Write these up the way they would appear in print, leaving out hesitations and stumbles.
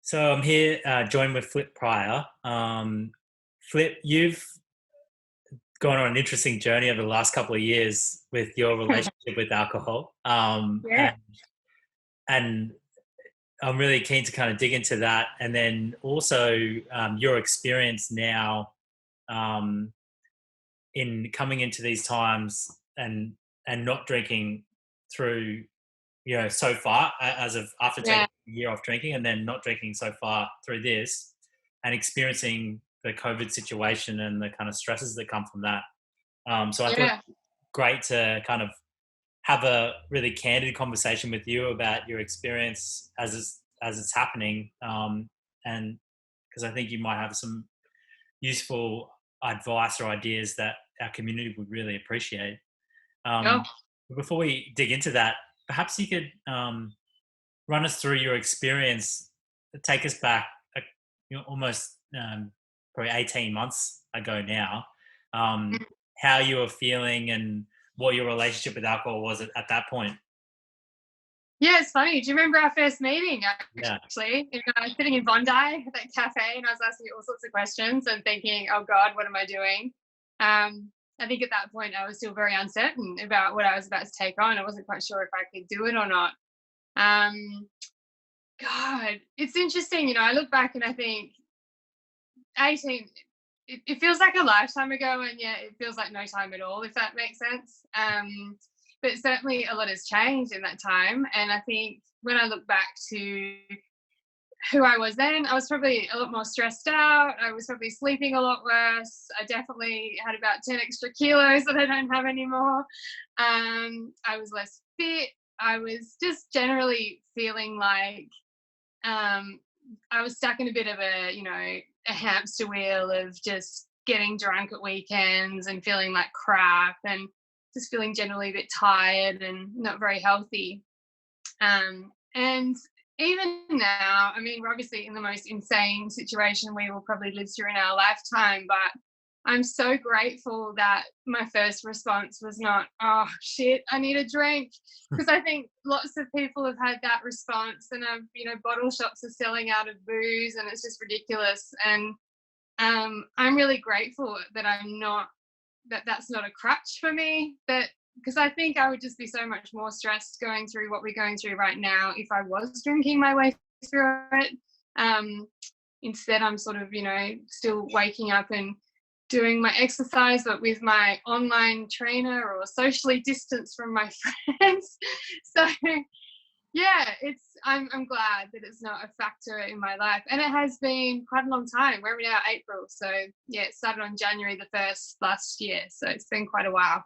So I'm here, joined with Flip Pryor. Flip, you've gone on an interesting journey over the last couple of years with your relationship with alcohol, Yeah, and I'm really keen to kind of dig into that, and then also your experience now um, in coming into these times and not drinking through, so far as of after taking yeah, a year off drinking and then not drinking so far through this and experiencing the COVID situation and the kind of stresses that come from that. So I thought yeah, great to kind of have a really candid conversation with you about your experience as it's happening, and because I think you might have some useful advice or ideas that our community would really appreciate. sure. Um, Before we dig into that, perhaps you could run us through your experience, take us back, almost probably 18 months ago now, um, how you were feeling and what your relationship with alcohol was at that point. Yeah, it's funny. Do you remember our first meeting Yeah. actually? I was sitting in Bondi at that cafe and I was asking you all sorts of questions and thinking, oh God, what am I doing? I think at that point I was still very uncertain about what I was about to take on. I wasn't quite sure if I could do it or not. Um, God, it's interesting. I look back and I think 18, it feels like a lifetime ago, and yet it feels like no time at all, if that makes sense. But certainly a lot has changed in that time. And I think when I look back to who I was then, I was probably a lot more stressed out. I was probably sleeping a lot worse. I definitely had about 10 extra kilos that I don't have anymore. I was less fit. I was just generally feeling like um, I was stuck in a bit of a hamster wheel of just getting drunk at weekends and feeling like crap and just feeling generally a bit tired and not very healthy. And even now, I mean, we're obviously in the most insane situation we will probably live through in our lifetime, but I'm so grateful that my first response was not, oh shit, I need a drink. Because I think lots of people have had that response, and bottle shops are selling out of booze and it's just ridiculous. And I'm really grateful that that's not a crutch for me. That Because I think I would just be so much more stressed going through what we're going through right now if I was drinking my way through it. Um, Instead, I'm sort of, still waking up and doing my exercise, but with my online trainer or socially distanced from my friends. So yeah, I'm glad that it's not a factor in my life, and it has been quite a long time. We're now April, so yeah, it started on January the 1st last year, so it's been quite a while.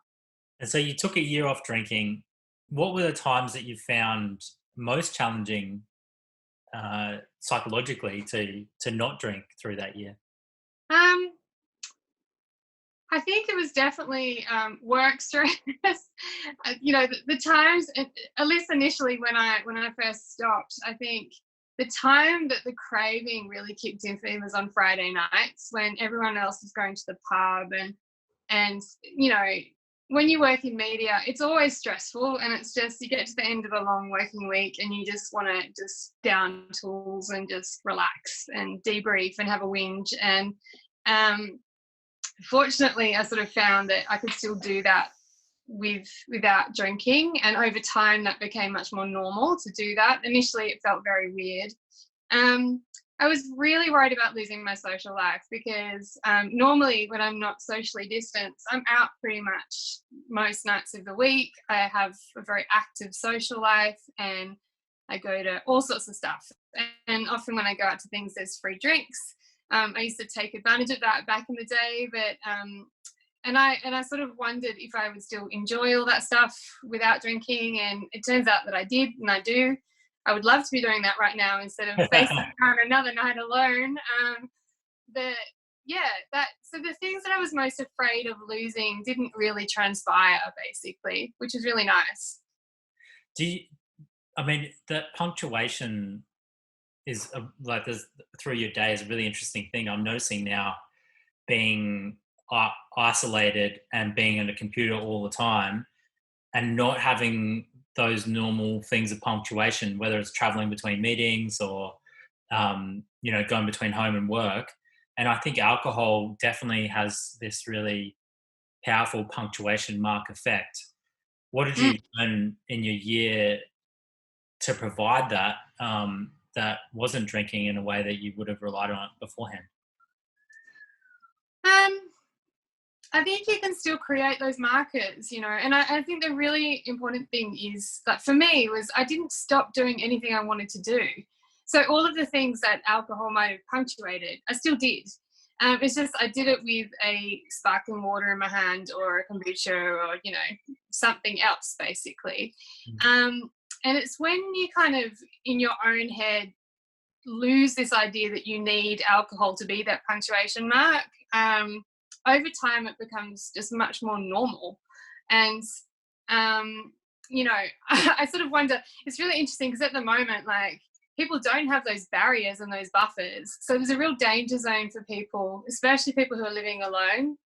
And so you took a year off drinking. What were the times that you found most challenging psychologically to not drink through that year? Um, I think it was definitely work stress. The times, at least initially when I first stopped, I think the time that the craving really kicked in for me was on Friday nights when everyone else was going to the pub, and when you work in media, it's always stressful, and it's just you get to the end of a long working week and you just want to just down tools and just relax and debrief and have a whinge. And um, fortunately, I sort of found that I could still do that without drinking, and over time that became much more normal to do that. Initially it felt very weird. um, I was really worried about losing my social life because normally when I'm not socially distanced, I'm out pretty much most nights of the week. I have a very active social life and I go to all sorts of stuff. And often when I go out to things, there's free drinks. I used to take advantage of that back in the day, but and I sort of wondered if I would still enjoy all that stuff without drinking, and it turns out that I did, and I do. I would love to be doing that right now instead of facing down another night alone. The Yeah, that so the things that I was most afraid of losing didn't really transpire, basically, which is really nice. Do you, I mean, that punctuation like this through your day is a really interesting thing. I'm noticing now, being isolated and being on a computer all the time and not having those normal things of punctuation, whether it's traveling between meetings or going between home and work. And I think alcohol definitely has this really powerful punctuation mark effect. What did Mm. you learn in your year to provide that, that wasn't drinking in a way that you would have relied on it beforehand? Um, I think you can still create those markers, and I think the really important thing is that for me was I didn't stop doing anything I wanted to do. So all of the things that alcohol might have punctuated, I still did. It's just I did it with a sparkling water in my hand or a kombucha or, something else basically. Mm. And it's when you kind of in your own head lose this idea that you need alcohol to be that punctuation mark. Over time, it becomes just much more normal. And, um, I sort of wonder, it's really interesting because at the moment, like, people don't have those barriers and those buffers. So there's a real danger zone for people, especially people who are living alone.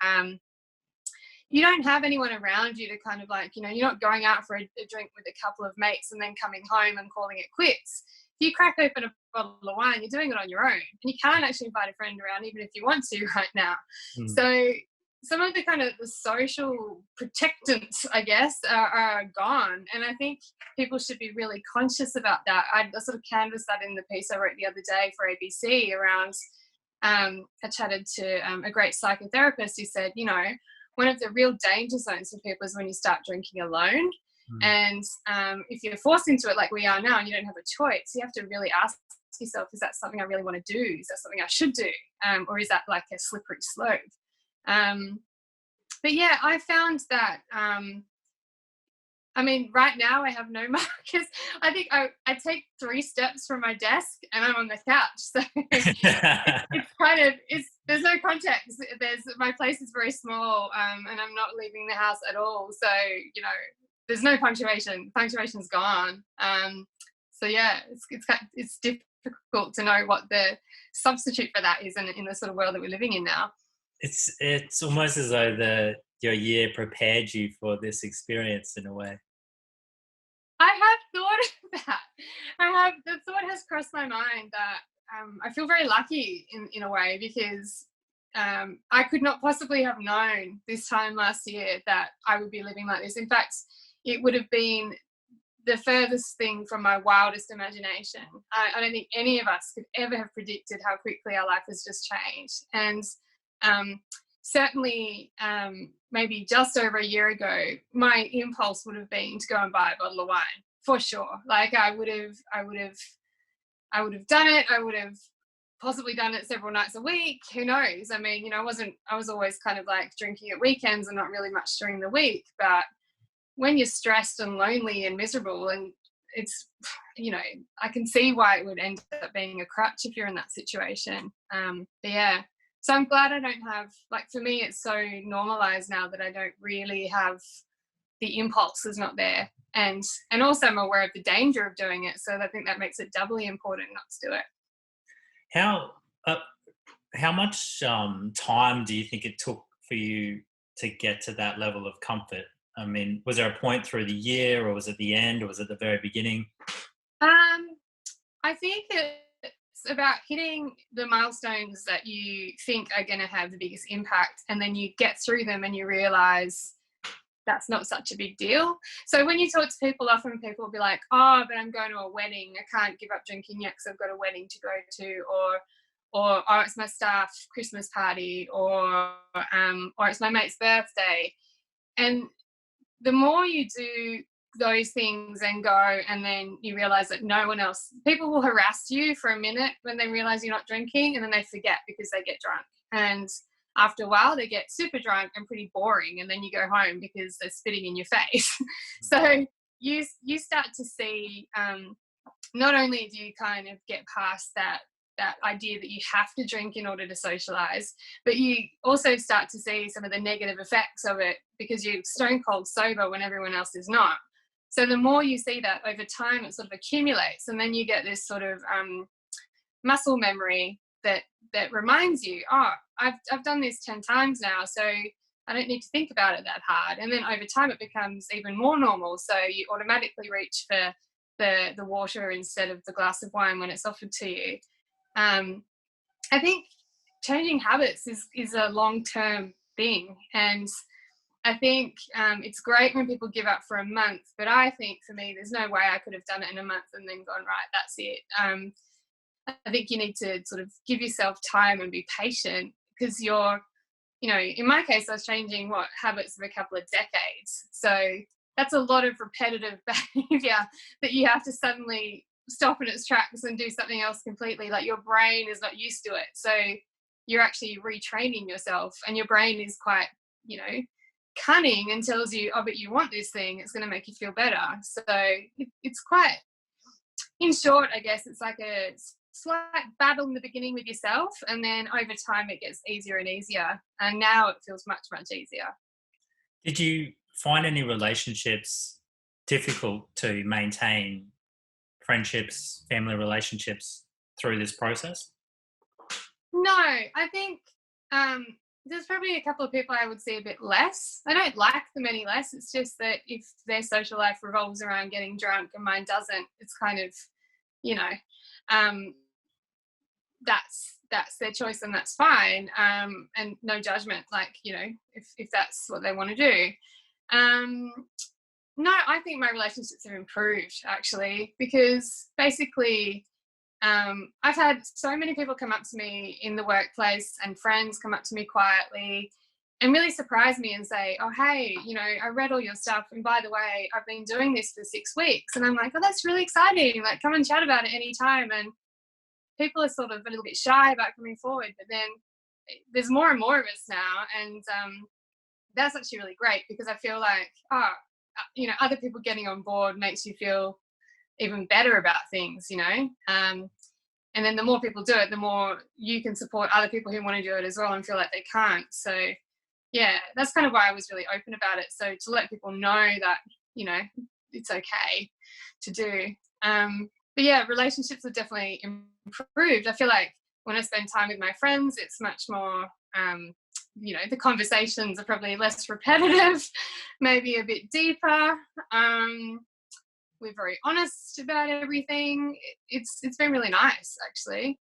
You don't have anyone around you to kind of like, you're not going out for a drink with a couple of mates and then coming home and calling it quits. If you crack open a bottle of wine, you're doing it on your own. And you can't actually invite a friend around even if you want to right now. Mm. So some of the kind of the social protectants, I guess, are gone. And I think people should be really conscious about that. I sort of canvassed that in the piece I wrote the other day for ABC around, I chatted to a great psychotherapist who said, one of the real danger zones for people is when you start drinking alone. Mm. And if you're forced into it like we are now and you don't have a choice, you have to really ask yourself, is that something I really want to do? Is that something I should do? Or is that like a slippery slope? But yeah, I found that, right now I have no markers. I think I take 3 steps from my desk and I'm on the couch. So it's kind of, there's no context. My place is very small, and I'm not leaving the house at all. So, there's no punctuation. Punctuation's gone. So yeah, it's difficult to know what the substitute for that is in the sort of world that we're living in now. It's almost as though your year prepared you for this experience in a way. I have thought of that. The thought has crossed my mind that I feel very lucky in a way because I could not possibly have known this time last year that I would be living like this. In fact, it would have been the furthest thing from my wildest imagination. I don't think any of us could ever have predicted how quickly our life has just changed. And certainly, maybe just over a year ago, my impulse would have been to go and buy a bottle of wine for sure. Like I would have done it. I would have possibly done it several nights a week. Who knows? I was always kind of like drinking at weekends and not really much during the week. But when you're stressed and lonely and miserable, and it's, I can see why it would end up being a crutch if you're in that situation. But yeah, so I'm glad I don't have, like, for me, it's so normalized now that I don't really have, the impulse is not there. And also I'm aware of the danger of doing it. So I think that makes it doubly important not to do it. How uh, how much time do you think it took for you to get to that level of comfort? I mean, was there a point through the year, or was it the end, or was it the very beginning? Um, I think it's about hitting the milestones that you think are going to have the biggest impact, and then you get through them and you realize that's not such a big deal. So when you talk to people, often people will be like, "Oh, but I'm going to a wedding. I can't give up drinking yet because I've got a wedding to go to," or "Oh, it's my staff Christmas party," or "It's my mate's birthday." And the more you do those things and go, and then you realize that no one else, people will harass you for a minute when they realize you're not drinking, and then they forget because they get drunk. And after a while, they get super drunk and pretty boring, and then you go home because they're spitting in your face. So you start to see, not only do you kind of get past that idea that you have to drink in order to socialize, but you also start to see some of the negative effects of it because you're stone cold sober when everyone else is not. So the more you see that over time, it sort of accumulates, and then you get this sort of muscle memory that reminds you, oh, I've done this 10 times now, so I don't need to think about it that hard. And then over time, it becomes even more normal. So you automatically reach for the water instead of the glass of wine when it's offered to you. I think changing habits is a long-term thing, and I think it's great when people give up for a month, but I think for me, there's no way I could have done it in a month and then gone, right, that's it. I think you need to sort of give yourself time and be patient, because in my case, I was changing habits of a couple of decades. So that's a lot of repetitive behavior that you have to suddenly stop in its tracks and do something else completely. Like, your brain is not used to it. So you're actually retraining yourself, and your brain is quite, cunning, and tells you, oh, but you want this thing, it's going to make you feel better. So it's quite, in short, I guess it's like a slight battle in the beginning with yourself, and then over time it gets easier and easier, and now it feels much, much easier. Did you find any relationships difficult to maintain, friendships, family relationships, through this process? No, I think there's probably a couple of people I would see a bit less. I don't like them any less. It's just that if their social life revolves around getting drunk and mine doesn't, it's kind of, you know, um, that's their choice, and that's fine. And no judgment, like, if that's what they want to do. Um, no, I think my relationships have improved, actually, because basically I've had so many people come up to me in the workplace, and friends come up to me quietly and really surprise me and say, oh, hey, I read all your stuff, and by the way, I've been doing this for 6 weeks. And I'm like, oh, that's really exciting. Like, come and chat about it anytime. And people are sort of a little bit shy about coming forward, but then there's more and more of us now. And that's actually really great, because I feel like, other people getting on board makes you feel even better about things, and then the more people do it, the more you can support other people who want to do it as well and feel like they can't. So yeah, that's kind of why I was really open about it. So to let people know that, it's okay to do. But yeah, relationships have definitely improved. I feel like when I spend time with my friends, it's much more, the conversations are probably less repetitive, maybe a bit deeper. We're very honest about everything. It's been really nice, actually.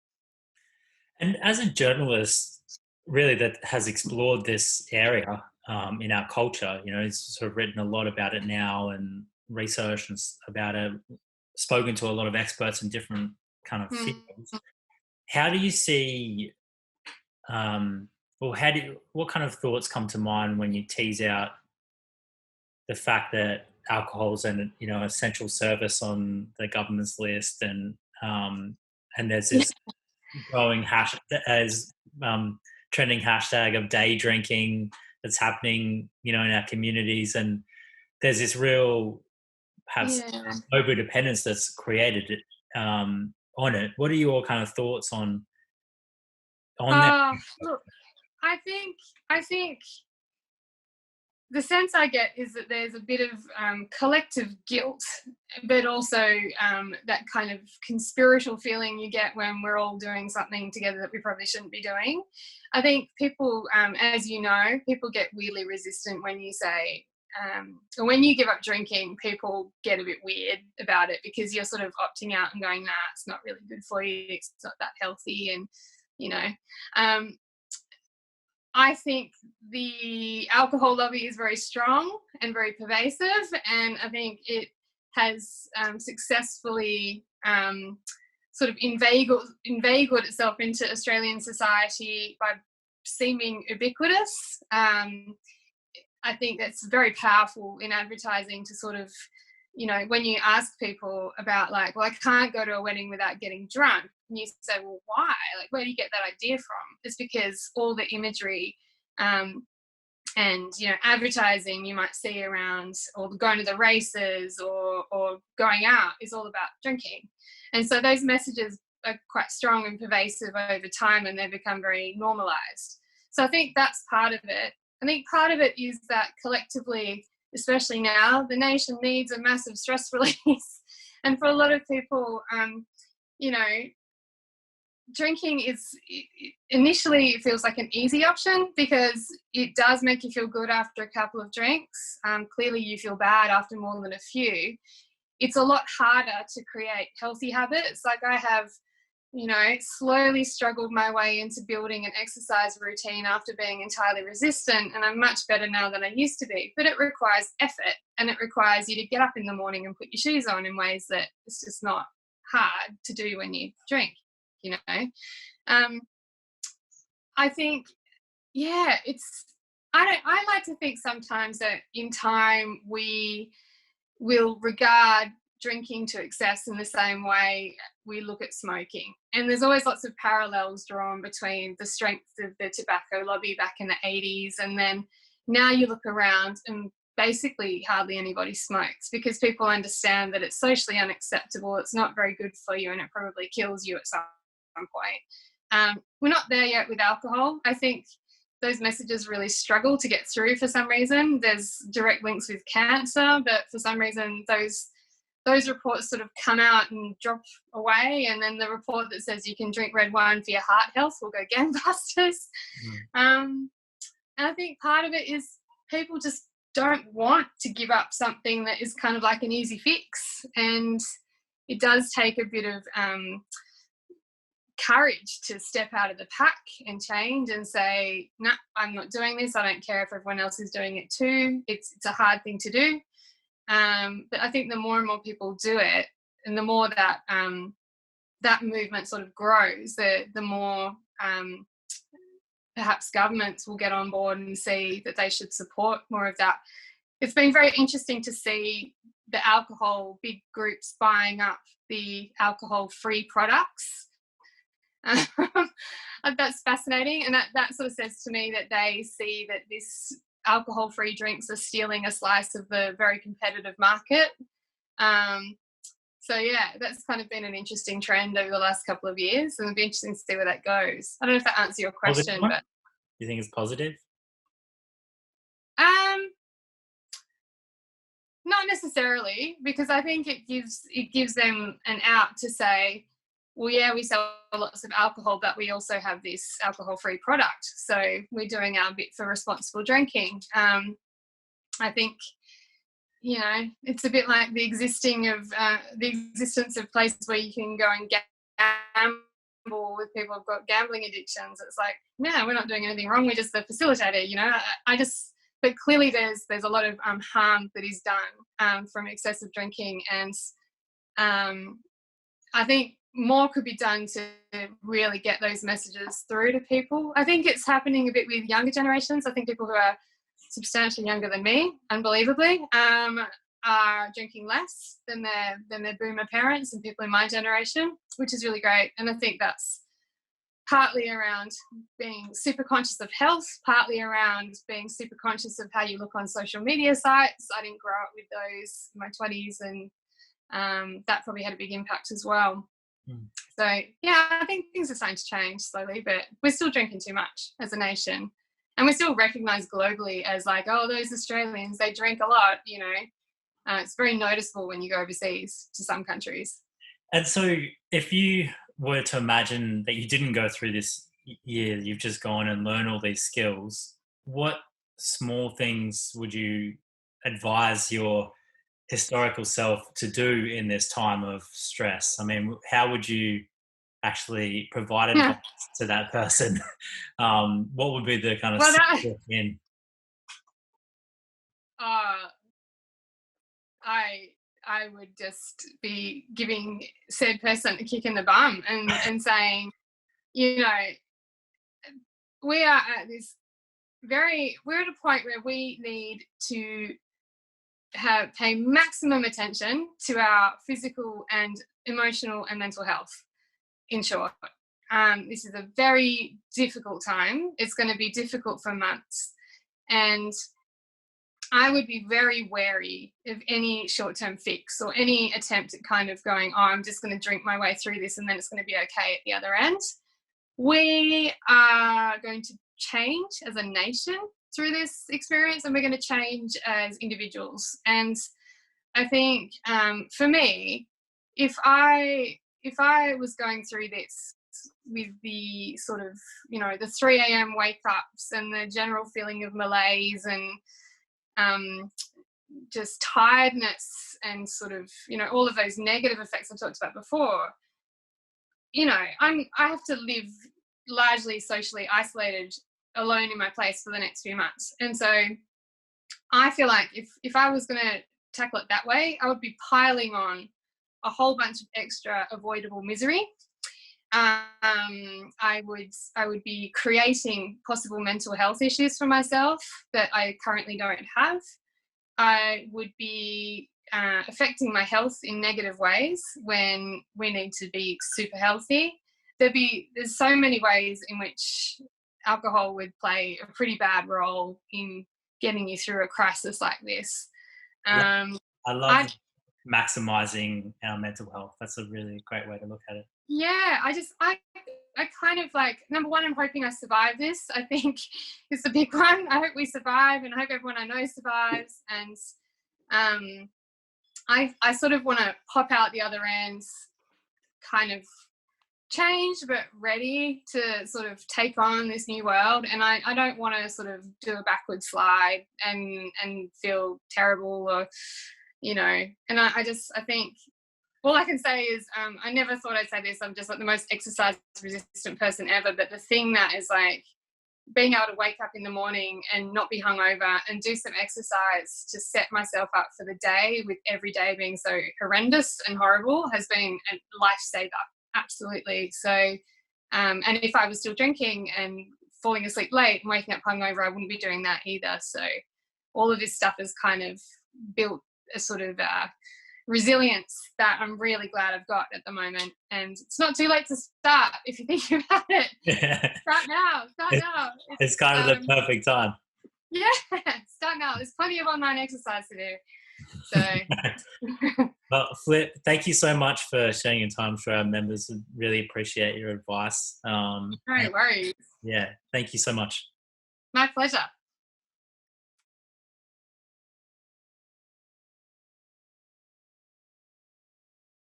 And as a journalist, really, that has explored this area in our culture, it's sort of written a lot about it now, and research about it, spoken to a lot of experts in different kind of fields. How do you see, what kind of thoughts come to mind when you tease out the fact that alcohol's an essential service on the government's list, and there's this growing trending hashtag of day drinking that's happening, in our communities, and there's this real perhaps over dependence that's created on it. What are your kind of thoughts on that? Look, I think the sense I get is that there's a bit of collective guilt, but also that kind of conspiratorial feeling you get when we're all doing something together that we probably shouldn't be doing. I think people, as you know, people get weirdly resistant when you say, or when you give up drinking, people get a bit weird about it, because you're sort of opting out and going, nah, it's not really good for you, it's not that healthy. And, I think the alcohol lobby is very strong and very pervasive, and I think it has successfully sort of inveigled itself into Australian society by seeming ubiquitous. I think that's very powerful in advertising, to sort of, when you ask people about, like, well, I can't go to a wedding without getting drunk, and you say, well, why? Like, where do you get that idea from? It's because all the imagery and, advertising you might see around, or going to the races or going out, is all about drinking. And so those messages are quite strong and pervasive over time, and they've become very normalized. So I think that's part of it. I think part of it is that collectively, especially now, the nation needs a massive stress release. And for a lot of people, drinking is initially, it feels like an easy option, because it does make you feel good after a couple of drinks. Clearly you feel bad after more than a few. It's a lot harder to create healthy habits. Like, I have slowly struggled my way into building an exercise routine after being entirely resistant, and I'm much better now than I used to be. But it requires effort, and it requires you to get up in the morning and put your shoes on in ways that it's just not hard to do when you drink, you know. Um, I think, yeah, I like to think sometimes that in time we will regard drinking to excess in the same way we look at smoking. And there's always lots of parallels drawn between the strength of the tobacco lobby back in the 80s, and then now you look around and basically hardly anybody smokes because people understand that it's socially unacceptable, it's not very good for you, and it probably kills you at some point. We're not there yet with alcohol. I think those messages really struggle to get through for some reason. There's direct links with cancer, but for some reason those reports sort of come out and drop away, and then the report that says you can drink red wine for your heart health will go gangbusters. And I think part of it is people just don't want to give up something that is kind of like an easy fix, and it does take a bit of courage to step out of the pack and change and say, no, I'm not doing this. I don't care if everyone else is doing it too. It's a hard thing to do. But I think the more and more people do it, and the more that that movement sort of grows, the more perhaps governments will get on board and see that they should support more of that. It's been very interesting to see the alcohol big groups buying up the alcohol-free products. That's fascinating, and that sort of says to me that they see that this alcohol-free drinks are stealing a slice of the very competitive market. So yeah, that's kind of been an interesting trend over the last couple of years, and it'll be interesting to see where that goes. I don't know if that answers your question, but you think it's positive? Not necessarily, because I think it gives them an out to say, well, yeah, we sell lots of alcohol, but we also have this alcohol-free product, so we're doing our bit for responsible drinking. I think, it's a bit like the existence of places where you can go and gamble with people who've got gambling addictions. It's like, no, we're not doing anything wrong. We're just the facilitator, but clearly there's a lot of harm that is done from excessive drinking, and I think more could be done to really get those messages through to people. I think it's happening a bit with younger generations. I think people who are substantially younger than me, unbelievably, are drinking less than their boomer parents and people in my generation, which is really great. And I think that's partly around being super conscious of health, partly around being super conscious of how you look on social media sites. I didn't grow up with those in my 20s, and that probably had a big impact as well. So yeah, I think things are starting to change slowly, but we're still drinking too much as a nation, and we're still recognised globally as like, oh, those Australians, they drink a lot. It's very noticeable when you go overseas to some countries. And so if you were to imagine that you didn't go through this year, you've just gone and learned all these skills, what small things would you advise your historical self to do in this time of stress? I mean, how would you actually provide advice to that person? What would be the kind of in? I would just be giving said person a kick in the bum and saying, we're at a point where we need to pay maximum attention to our physical and emotional and mental health, in short. This is a very difficult time. It's going to be difficult for months, and I would be very wary of any short-term fix or any attempt at kind of going, oh, I'm just going to drink my way through this and then it's going to be okay at the other end. We are going to change as a nation through this experience, and we're going to change as individuals. And I think for me, if I was going through this with the sort of, the 3 a.m. wake ups and the general feeling of malaise and just tiredness and sort of, all of those negative effects I talked about before, I have to live largely socially isolated, alone in my place for the next few months. And so I feel like if I was going to tackle it that way, I would be piling on a whole bunch of extra avoidable misery. I would be creating possible mental health issues for myself that I currently don't have. I would be affecting my health in negative ways when we need to be super healthy. There's so many ways in which alcohol would play a pretty bad role in getting you through a crisis like this. I love maximizing our mental health. That's a really great way to look at it. Yeah, I kind of like, number one, I'm hoping I survive this. I think it's a big one. I hope we survive, and I hope everyone I know survives. And I sort of want to pop out the other end, kind of changed but ready to sort of take on this new world. And I don't want to sort of do a backward slide and feel terrible, or and I think all I can say is I never thought I'd say this. I'm just like the most exercise resistant person ever. But the thing that is like being able to wake up in the morning and not be hungover and do some exercise to set myself up for the day, with every day being so horrendous and horrible, has been a lifesaver. Absolutely. So, and if I was still drinking and falling asleep late and waking up hungover, I wouldn't be doing that either. So all of this stuff has kind of built a sort of resilience that I'm really glad I've got at the moment. And it's not too late to start if you're thinking about it. Start now. It's kind of the perfect time. Yeah, start now. There's plenty of online exercise to do. So well, Flip, thank you so much for sharing your time for our members. We really appreciate your advice. No worries. Yeah, thank you so much. My pleasure.